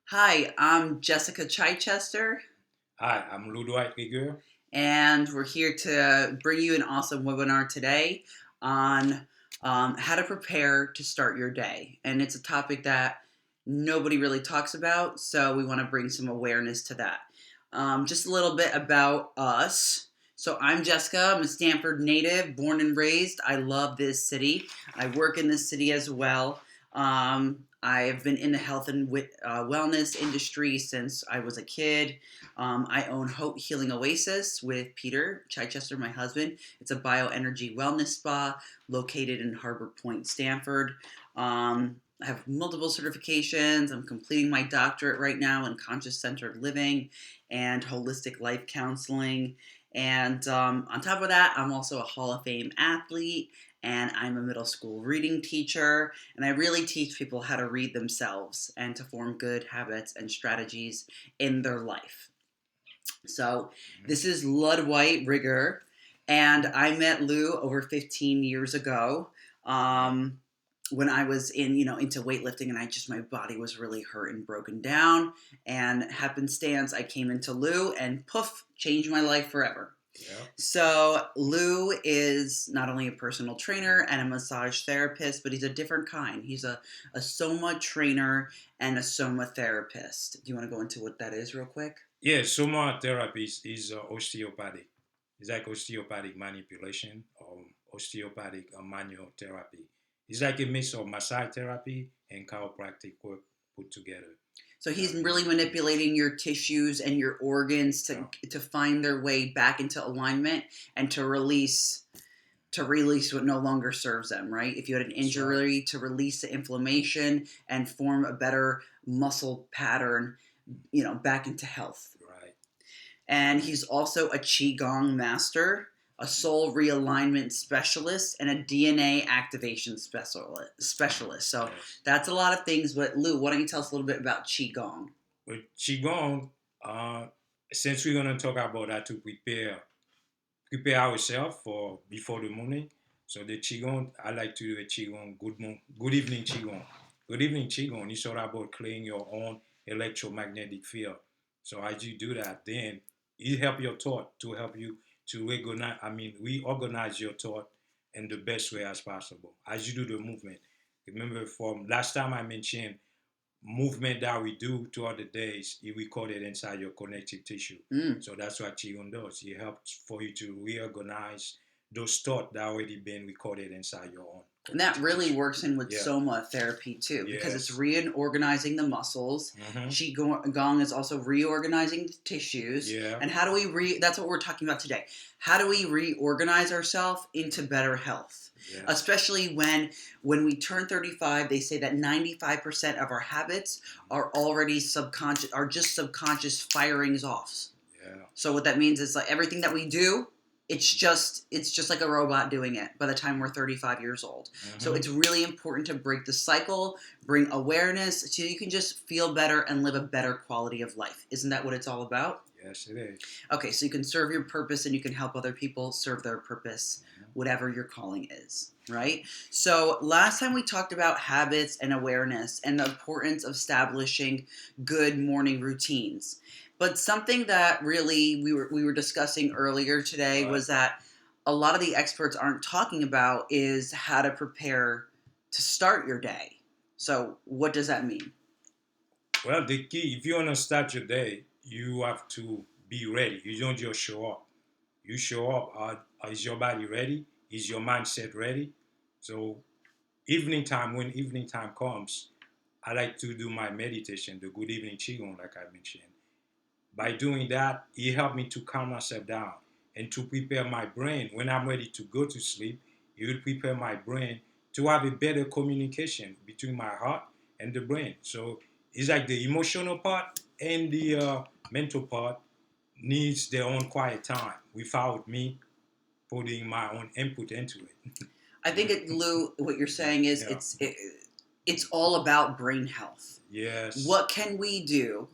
Hi, I'm Jessica Chichester, Hi, I'm Ludwight Rigueur. and we're here to bring you an awesome webinar today on how to prepare to start your day. And it's a topic that nobody really talks about, so we want to bring some awareness to that. Just a little bit about us. So, I'm Jessica. I'm a Stanford native, born and raised. I love this city. I work in this city as well. I have been in the health and wellness industry since I was a kid. I own Haute Healing Oasis with Peter Chichester, my husband. It's a bioenergy wellness spa located in Harbor Point, Stanford. I have multiple certifications. I'm completing my doctorate right now in conscious centered living and holistic life counseling. And on top of that, I'm also a Hall of Fame athlete, and I'm a middle school reading teacher. And I really teach people how to read themselves and to form good habits and strategies in their life. So Mhm. this is Ludwight Rigueur, and I met Lou over 15 years ago. Right. When I was into weightlifting, and my body was really hurt and broken down, and happenstance I came into Lou, and poof, changed my life forever. Yeah. So Lou is not only a personal trainer and a massage therapist, but he's a different kind. He's a soma trainer and a soma therapist. Do you want to go into what that is real quick? Yeah. Soma therapy is osteopathic. It's like osteopathic manipulation or osteopathic manual therapy. It's like a mix of massage therapy and chiropractic work put together. So Yeah. he's really manipulating your tissues and your organs Yeah. to find their way back into alignment and to release what no longer serves them, right? If you had an That's right. injury, to release the inflammation and form a better muscle pattern, back into health. Right. And he's also a Qigong master, a Mhm. soul realignment specialist, and a DNA activation specialist. So Yes. that's a lot of things. But Lou, why don't you tell us a little bit about Qigong? With qigong, uh, since we're gonna talk about that to prepare ourselves for before the morning. So the qigong, I like to do a qigong. Good evening qigong. Good evening qigong. It's all about clearing your own electromagnetic field. So as you do that, then it help your thought to help you to recognize. I mean, reorganize your thought in the best way as possible as you do the movement. Remember, from last time I mentioned movement that we do throughout the days, it recorded inside your connective tissue. Mm. So that's what Qigong does. It helps for you to reorganize those thoughts that already been recorded inside your own And that connective really tissue. works in with Yeah. soma therapy too, because it's Yes. reorganizing the muscles. Mm-hmm. Qigong is also reorganizing the tissues. Yeah. And how do that's what we're talking about today. How do we reorganize ourselves into better health? Yes. Especially when we turn 35, they say that 95% of our habits are already subconscious, are just subconscious firings off. Yeah. So what that means is like everything that we do, it's just like a robot doing it by the time we're 35 years old. So Mm-hmm. it's really important to break the cycle, bring awareness so you can just feel better and live a better quality of life. Isn't that what it's all about? Yes, it is. Okay, so you can serve your purpose and you can help other people serve their purpose, Mm-hmm. whatever your calling is, right? So last time we talked about habits and awareness and the importance of establishing good morning routines. But something that really we were discussing earlier today Right. was that a lot of the experts aren't talking about is how to prepare to start your day. So what does that mean? Well, the key, if you want to start your day, you have to be ready. You don't just show up. You show up. Is your body ready? Is your mindset ready? So when evening time comes, I like to do my meditation, the good evening qigong, like I mentioned. By doing that, it helped me to calm myself down and to prepare my brain when I'm ready to go to sleep. It will prepare my brain to have a better communication between my heart and the brain. So it's like the emotional part and the mental part needs their own quiet time without me putting my own input into it. I think Lou, what you're saying is Yeah. it's all about brain health. Yes. What can we do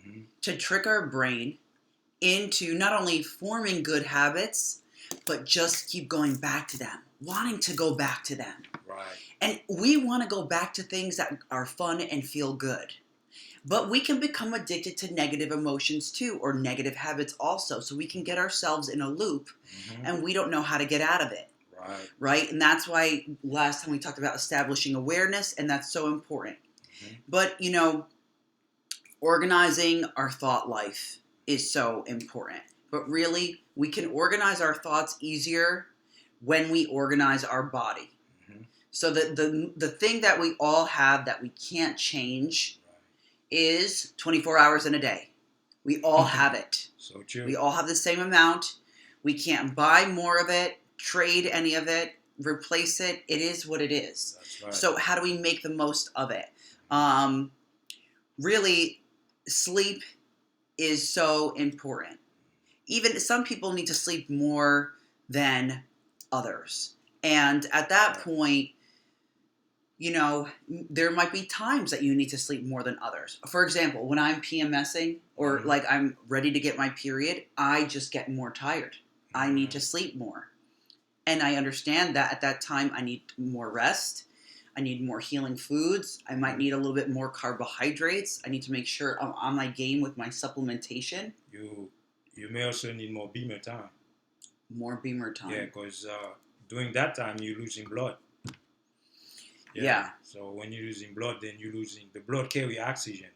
Hmm. to trick our brain into not only forming good habits, but just keep going back to them, wanting to go back to them? Right. And we want to go back to things that are fun and feel good. But we can become addicted to negative emotions too, or negative habits also. So we can get ourselves in a loop and we don't know how to get out of it. Right. Right? And that's why last time we talked about establishing awareness, and that's so important. But, organizing our thought life is so important. But really, we can organize our thoughts easier when we organize our body. So the thing that we all have that we can't change is 24 hours in a day. We all have it. So true. We all have the same amount. We can't buy more of it, trade any of it, replace it. It is what it is. That's right. So how do we make the most of it? Really, sleep is so important. Even some people need to sleep more than others. And at that point, there might be times that you need to sleep more than others. For example, when I'm PMSing or like I'm ready to get my period, I just get more tired. I need to sleep more. And I understand that at that time I need more rest. I need more healing foods. I might need a little bit more carbohydrates. I need to make sure I'm on my game with my supplementation. You may also need more beamer time. More beamer time. Yeah, because during that time you're losing blood. Yeah. So when you're losing blood, then you're losing the blood carry oxygen.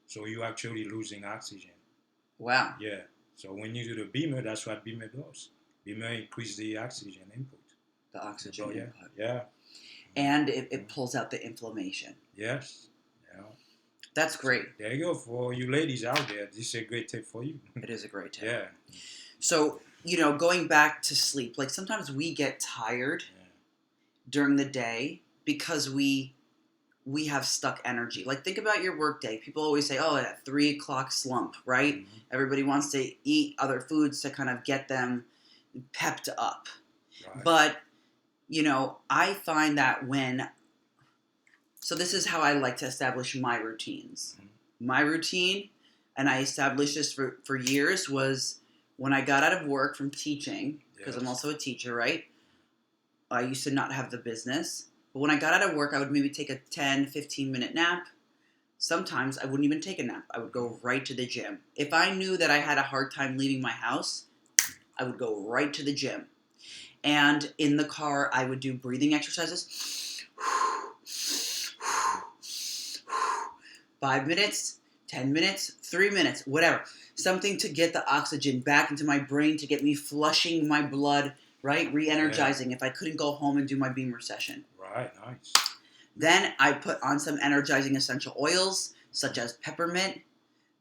So you're actually losing oxygen. Wow. Yeah. So when you do the beamer, that's what beamer does. Beamer increase the oxygen input. The oxygen input. Yeah. And it pulls out the inflammation. Yes. Yeah. That's great. So there you go. For you ladies out there, this is a great tip for you. It is a great tip. Yeah. So, going back to sleep, like sometimes we get tired during the day because we have stuck energy. Like think about your work day. People always say, oh, that 3 o'clock slump, right? Everybody wants to eat other foods to kind of get them pepped up. Right. But, I find that so this is how I like to establish my routines. My routine, and I established this for years, was when I got out of work from teaching, because I'm also a teacher, right? I used to not have the business. But when I got out of work, I would maybe take a 10, 15-minute nap. Sometimes I wouldn't even take a nap. I would go right to the gym. If I knew that I had a hard time leaving my house, I would go right to the gym. And in the car, I would do breathing exercises. 5 minutes, 10 minutes, 3 minutes, whatever. Something to get the oxygen back into my brain, to get me flushing my blood, right? Re-energizing if I couldn't go home and do my beamer session. Right, nice. Then I put on some energizing essential oils, such as peppermint.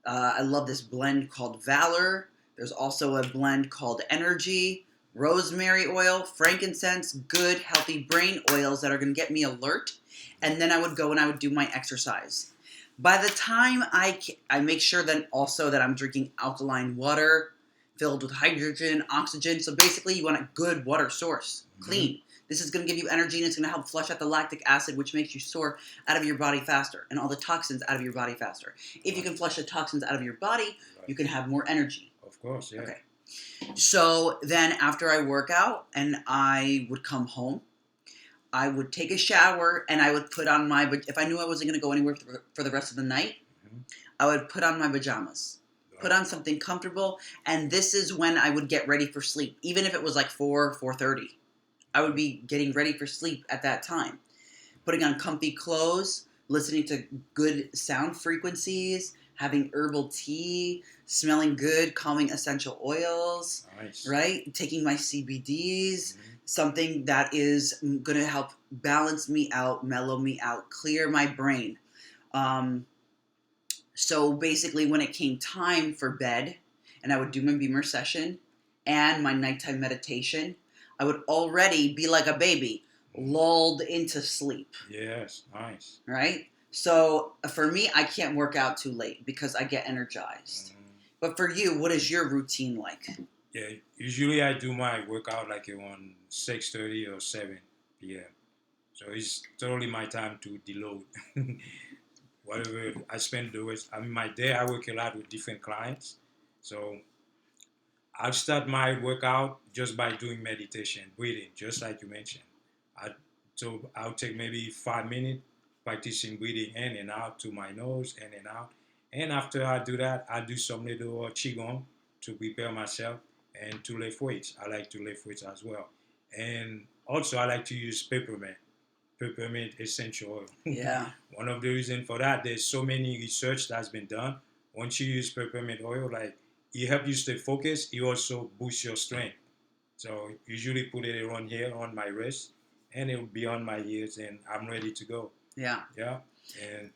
I love this blend called Valor. There's also a blend called Energy, rosemary oil, frankincense, good, healthy brain oils that are going to get me alert. And then I would go and I would do my exercise. By the time I make sure that also that I'm drinking alkaline water filled with hydrogen, oxygen. So basically you want a good water source, clean. This is going to give you energy and it's going to help flush out the lactic acid, which makes you soar out of your body faster and all the toxins out of your body faster. If you can flush the toxins out of your body, you can have more energy. Of course, yeah. Okay. So then after I work out and I would come home, I would take a shower and I would put on if I knew I wasn't going to go anywhere for the rest of the night, I would put on my pajamas. Put on something comfortable, and this is when I would get ready for sleep. Even if it was like 4:30, I would be getting ready for sleep at that time. Putting on comfy clothes, listening to good sound frequencies, having herbal tea, smelling good, calming essential oils, right? Taking my CBDs, something that is going to help balance me out, mellow me out, clear my brain. So basically when it came time for bed and I would do my beamer session and my nighttime meditation, I would already be like a baby, lulled into sleep. Yes, nice. Right? So for me, I can't work out too late because I get energized. But for you, what is your routine like? Yeah, usually I do my workout like around 6:30 or 7 p.m. So it's totally my time to deload. Whatever I spend the rest, my day I work a lot with different clients. So I'll start my workout just by doing meditation, breathing, just like you mentioned. So I'll take maybe 5 minutes, practicing breathing in and out to my nose, in and out. And after I do that, I do some little qigong to prepare myself and to lift weights. I like to lift weights as well. And also, I like to use peppermint essential oil. Yeah. One of the reasons for that, there's so many research that's been done. Once you use peppermint oil, like it helps you stay focused, it also boosts your strength. So usually put it around here on my wrist, and it will be on my ears, and I'm ready to go. Yeah. Yeah, and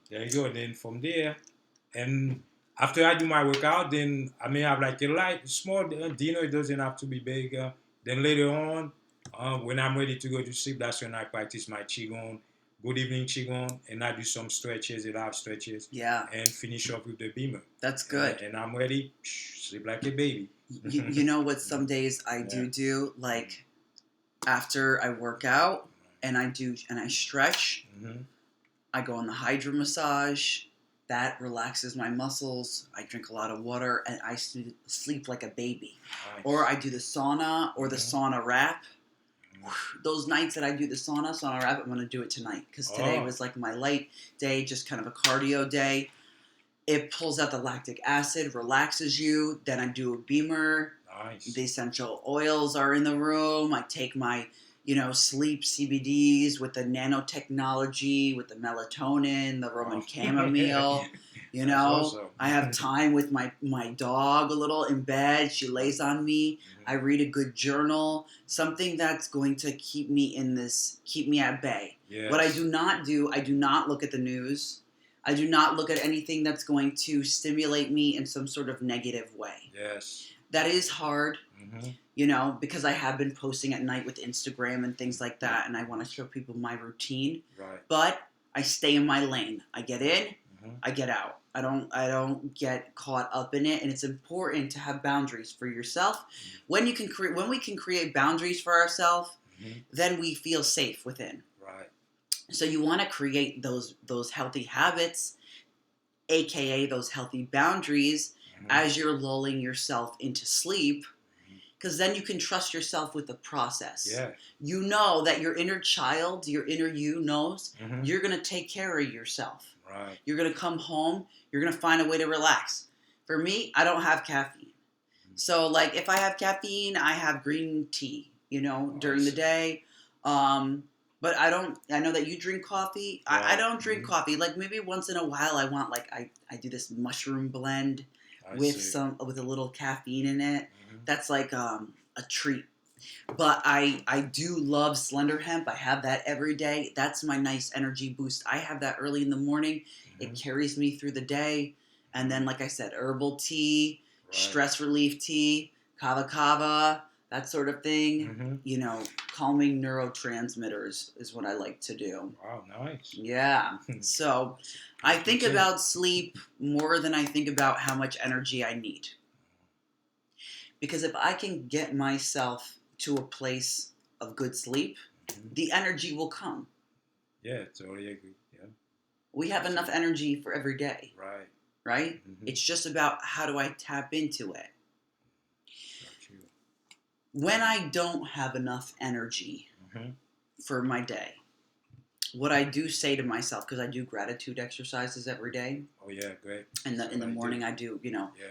there you go. Then from there, and after I do my workout, then I may have like a light, small dinner. It doesn't have to be big. Then later on, when I'm ready to go to sleep, that's when I practice my qigong, good evening qigong, and I do some stretches, a lot of stretches. Yeah. And finish off with the beamer. That's good. And I'm ready, sleep like a baby. You know what? Some days I do like after I work out and I stretch. I go on the hydro massage. That relaxes my muscles. I drink a lot of water and I sleep like a baby. Nice. Or I do the sauna or the sauna wrap. Those nights that I do the sauna wrap, I'm going to do it tonight because today was like my light day, just kind of a cardio day. It pulls out the lactic acid, relaxes you. Then I do a beamer. Nice. The essential oils are in the room. I take my, sleep CBDs with the nanotechnology, with the melatonin, the Roman chamomile. Awesome. I have time with my dog a little in bed. She lays on me. I read a good journal, something that's going to keep me at bay. Yes. What I do not do, I do not look at the news. I do not look at anything that's going to stimulate me in some sort of negative way. Yes. That is hard, because I have been posting at night with Instagram and things like that, and I want to show people my routine. Right. But I stay in my lane. I get in, I get out. I don't get caught up in it, and it's important to have boundaries for yourself. When we can create boundaries for ourselves, then we feel safe within. Right. So you want to create those healthy habits, aka those healthy boundaries, as you're lulling yourself into sleep, because then you can trust yourself with the process. Yeah. You know that your inner child, your inner you knows you're going to take care of yourself. Right. You're going to come home. You're going to find a way to relax. For me, I don't have caffeine. So, like, if I have caffeine, I have green tea, during the day. But I know that you drink coffee. Yeah. I don't drink coffee. Like, maybe once in a while I want, like, I do this mushroom blend with a little caffeine in it. That's like a treat. But I do love slender hemp. I have that every day. That's my nice energy boost. I have that early in the morning. It carries me through the day. And then, like I said, herbal tea, stress relief tea, kava, that sort of thing. Calming neurotransmitters is what I like to do. Wow, nice. Yeah. So I think about sleep more than I think about how much energy I need. Because if I can get myself to a place of good sleep, the energy will come. Yeah, totally agree. Yeah. We have enough energy for every day. Right? It's just about how do I tap into it. When I don't have enough energy for my day, what I do say to myself, because I do gratitude exercises every day. Oh yeah, great. And in the morning I do,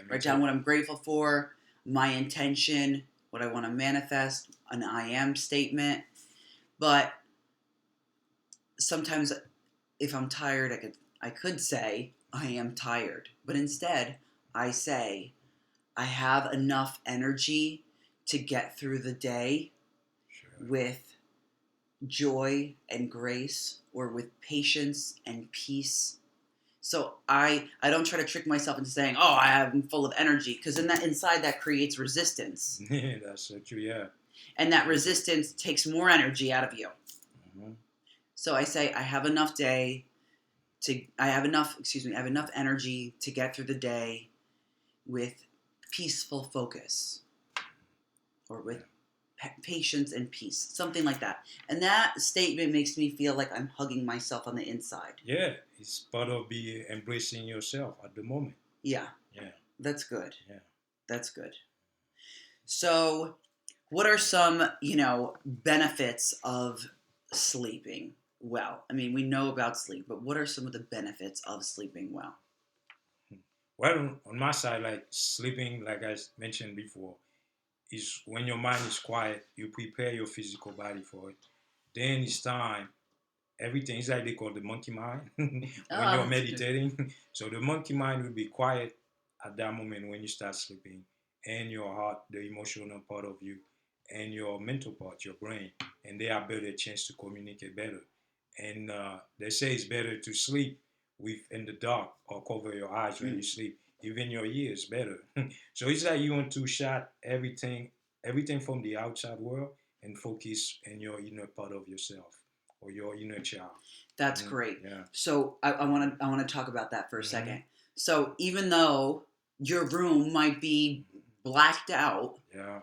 write down what I'm grateful for, my intention, what I want to manifest, an I am statement. But sometimes if I'm tired, I could say I am tired. But instead, I say I have enough energy to get through the day with joy and grace, or with patience and peace. So I don't try to trick myself into saying, oh, I'm full of energy, because inside that creates resistance. That's so true, yeah. And that resistance takes more energy out of you. So I say I have enough energy to get through the day with peaceful focus, or with patience and peace, something like that. And that statement makes me feel like I'm hugging myself on the inside. Yeah, it's part of embracing yourself at the moment. Yeah. Yeah. That's good. Yeah. That's good. So what are some, benefits of sleeping? well? I mean, we know about sleep, but what are some of the benefits of sleeping well? Well, on my side, like sleeping, like I mentioned before, is when your mind is quiet, you prepare your physical body for it. Then it's time. Everything is like they call the monkey mind when Oh, you're that's good. meditating. So the monkey mind will be quiet at that moment when you start sleeping, and your heart, the emotional part of you, and your mental part, your brain, and they have better chance to communicate better. And they say it's better to sleep with in the dark or cover your eyes when you Mm. sleep. Even your ears better. So it's like you want to shut everything from the outside world and focus in your inner part of yourself or your inner child. That's Hmm. great. Yeah. So I want to talk about that for a Hmm. second. So even though your room might be blacked out, Yeah.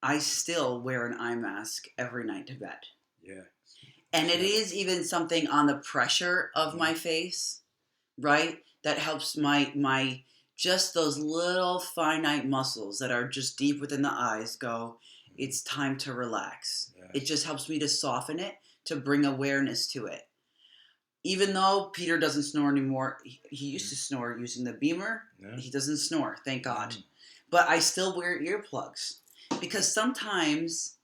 I still wear an eye mask every night to bed. Yeah. And It's it better. is even something on the pressure of Hmm. my face, right? That helps my just those little finite muscles that are just deep within the eyes go, it's time to relax. It Yes. just helps me to soften it, to bring awareness to it. Even though Peter doesn't snore anymore, he used to Hmm. snore using the beamer. Yeah. He doesn't snore, thank God. Hmm. But I still wear earplugs because sometimes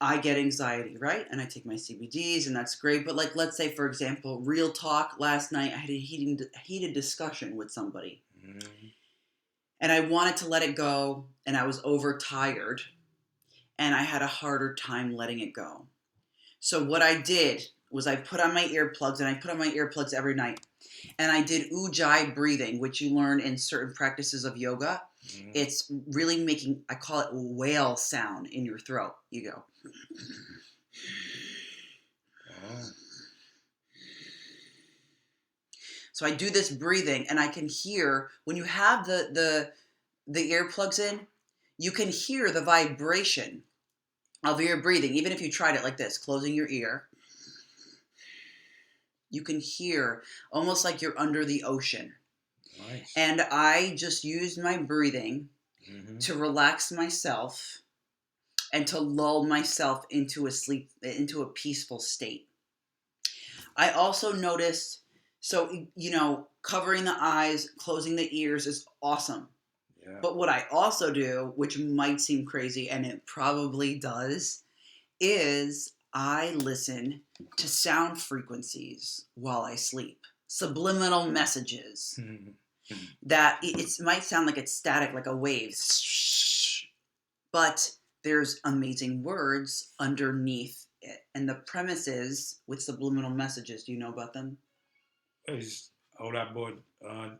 I get anxiety, right? And I take my CBDs, and that's great. But like, let's say, for example, real talk. Last night, I had a heated discussion with somebody, Hmm. and I wanted to let it go, and I was overtired, and I had a harder time letting it go. So what I did was I put on my earplugs, and I put on my earplugs every night, and I did ujjayi breathing, which you learn in certain practices of yoga. Hmm. It's really making, I call it whale sound in your throat. You go. Oh. So I do this breathing, and I can hear when you have the earplugs in, you can hear the vibration of your breathing. Even if you tried it like this, closing your ear, you can hear almost like you're under the ocean. Nice. And I just used my breathing Hmm. to relax myself and to lull myself into a peaceful state. I also noticed, so covering the eyes, closing the ears is awesome. Yeah. But what I also do, which might seem crazy, and it probably does, is I listen to sound frequencies while I sleep. Subliminal messages Hmm. that it might sound like it's static, like a wave, but there's amazing words underneath it. And the premise is with subliminal messages. Do you know about them? It's all about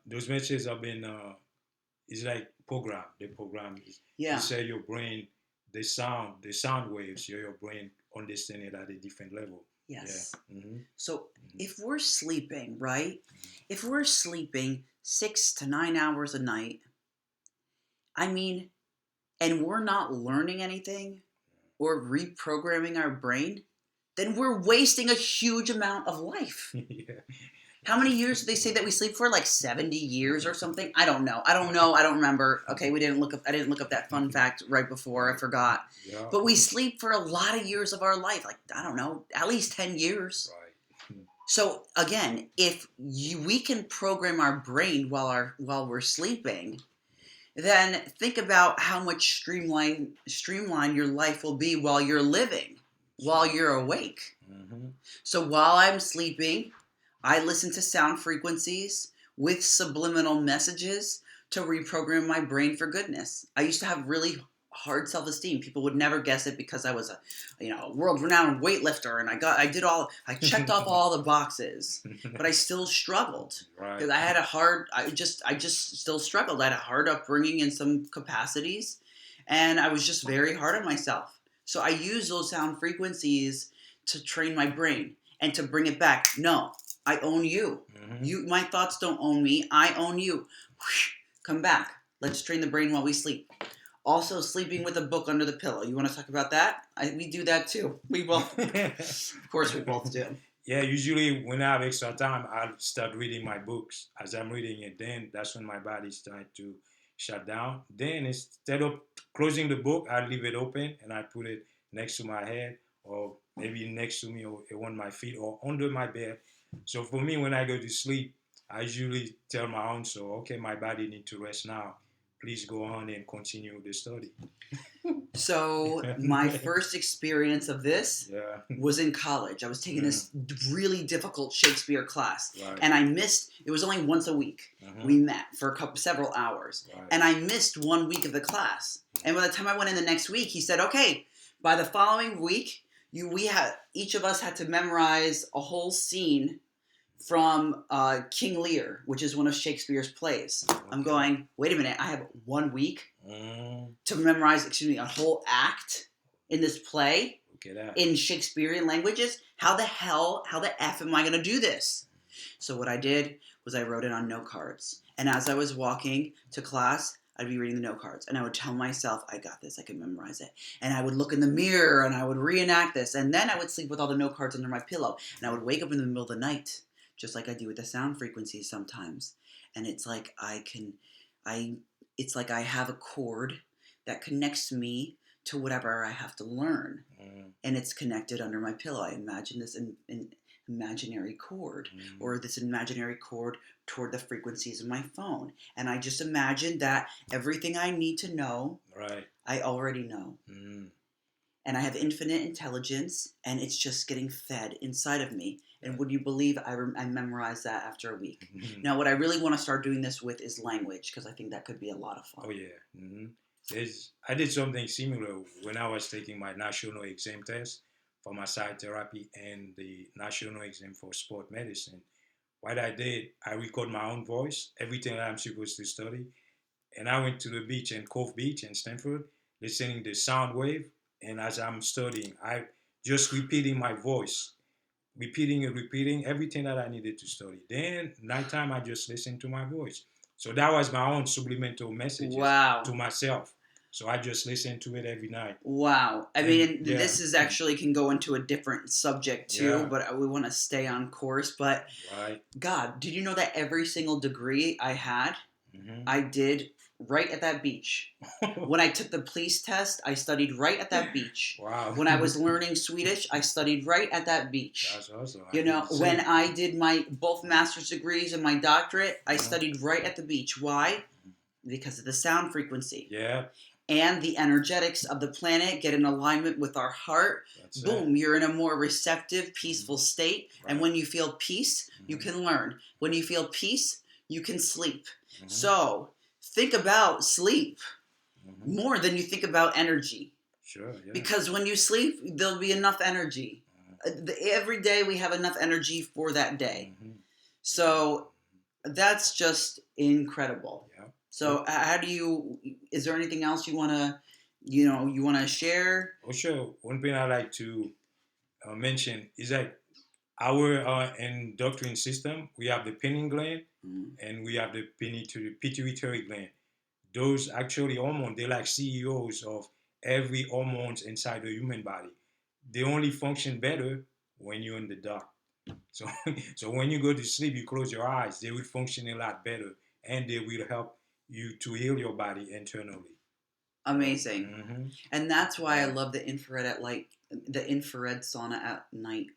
those messages have been it's like program. The program is you Yeah. say your brain the sound waves your brain understand it at a different level. Yeah. Yes. Hmm. So if we're sleeping, right? If we're sleeping 6 to 9 hours a night, I mean, and we're not learning anything or reprogramming our brain, then we're wasting a huge amount of life. Yeah. How many years do they say that we sleep for? Like 70 years or something? I don't know. I don't know. I don't remember. Okay, I didn't look up that fun fact right before. I forgot. Yeah. But we sleep for a lot of years of our life. Like, I don't know, at least 10 years. Right. So again, if we can program our brain while we're sleeping, then think about how much streamline your life will be while you're living, while Sure. you're awake. Hmm. So while I'm sleeping, I listen to sound frequencies with subliminal messages to reprogram my brain for goodness. I used to have really hard self-esteem. People would never guess it because I was a world-renowned weightlifter, and I checked off all the boxes, but I still struggled because Right. I just still struggled. I had a hard upbringing in some capacities, and I was just very hard on myself. So I use those sound frequencies to train my brain and to bring it back. No, I own you. Hmm. My thoughts don't own me. I own you. Come back. Let's train the brain while we sleep. Also, sleeping with a book under the pillow. You want to talk about that? We do that too. We both, of course, we both do. Yeah, usually when I have extra time, I'll start reading my books. As I'm reading it, then that's when my body's trying to shut down. Then instead of closing the book, I leave it open and I put it next to my head or maybe next to me or on my feet or under my bed. So for me, when I go to sleep, I usually tell my own soul, okay, my body needs to rest now. Please go on and continue the study. So my first experience of this Yeah. was in college. I was taking this really difficult Shakespeare class, Right. and I missed. It was only once a week. We met for several hours, Right. and I missed 1 week of the class. And by the time I went in the next week, he said, "Okay, by the following week, each of us had to memorize a whole scene from King Lear, which is one of Shakespeare's plays." Okay. I'm going, wait a minute, I have 1 week to memorize, a whole act in this play in Shakespearean languages? How the F am I going to do this? So what I did was I wrote it on note cards. And as I was walking to class, I'd be reading the note cards. And I would tell myself, I got this, I can memorize it. And I would look in the mirror and I would reenact this. And then I would sleep with all the note cards under my pillow. And I would wake up in the middle of the night, just like I do with the sound frequencies sometimes. And it's like it's like I have a cord that connects me to whatever I have to learn. And it's connected under my pillow. I imagine this imaginary cord, or this imaginary cord toward the frequencies of my phone. And I just imagine that everything I need to know, I already know. And I have infinite intelligence, and it's just getting fed inside of me. And would you believe I memorized that after a week? Now, what I really want to start doing this with is language, because I think that could be a lot of fun. Oh, yeah. I did something similar when I was taking my national exam test for my psychotherapy and the national exam for sport medicine. What I did, I record my own voice, everything that I'm supposed to study. And I went to the beach in Cove Beach in Stanford, listening to sound wave. And as I'm studying, I just repeating my voice, repeating everything that I needed to study. Then nighttime, I just listened to my voice. So that was my own subliminal messages to myself. So I just listened to it every night. Wow. This is actually can go into a different subject too, but we want to stay on course. But God, did you know that every single degree I had, I did right at that beach. When I took the police test, I studied right at that beach. Wow. When I was learning Swedish, I studied right at that beach. That's awesome. When I did my both master's degrees and my doctorate, I studied right at the beach. Why? Because of the sound frequency. Yeah. And the energetics of the planet get in alignment with our heart. Boom, you're in a more receptive, peaceful state. And when you feel peace, you can learn. When you feel peace, you can sleep. So think about sleep more than you think about energy. Sure, yeah. Because when you sleep, there'll be enough energy. Every day we have enough energy for that day. So that's just incredible. Yeah. So is there anything else you want to share? Oh, sure. One thing I like to mention is that our endocrine system, we have the pineal gland and we have the pituitary gland. Those actually hormones, they're like CEOs of every hormones inside the human body. They only function better when you're in the dark. So when you go to sleep, you close your eyes, they will function a lot better, and they will help you to heal your body internally. Amazing. And that's why I love the infrared sauna at night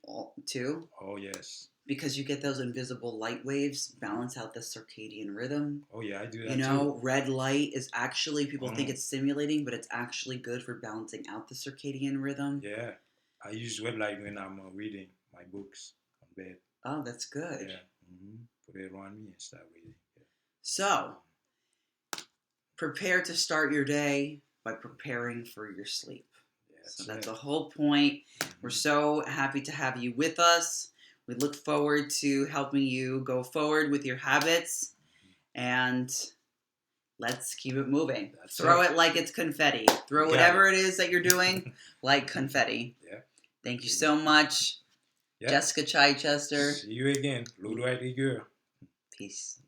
too. Oh, yes. Because you get those invisible light waves, balance out the circadian rhythm. Oh, yeah, I do that too. Red light is actually, people think it's stimulating, but it's actually good for balancing out the circadian rhythm. Yeah. I use red light when I'm reading my books on bed. Oh, that's good. Yeah. Put it around me and start reading. Yeah. So, prepare to start your day by preparing for your sleep. Yeah, so that's the whole point. We're so happy to have you with us. We look forward to helping you go forward with your habits, and let's keep it moving. Throw it like it's confetti. Throw whatever it is that you're doing like confetti. Yeah. Thank you so much, Jessica Chichester. See you again, Ludwight Rigueur. Peace.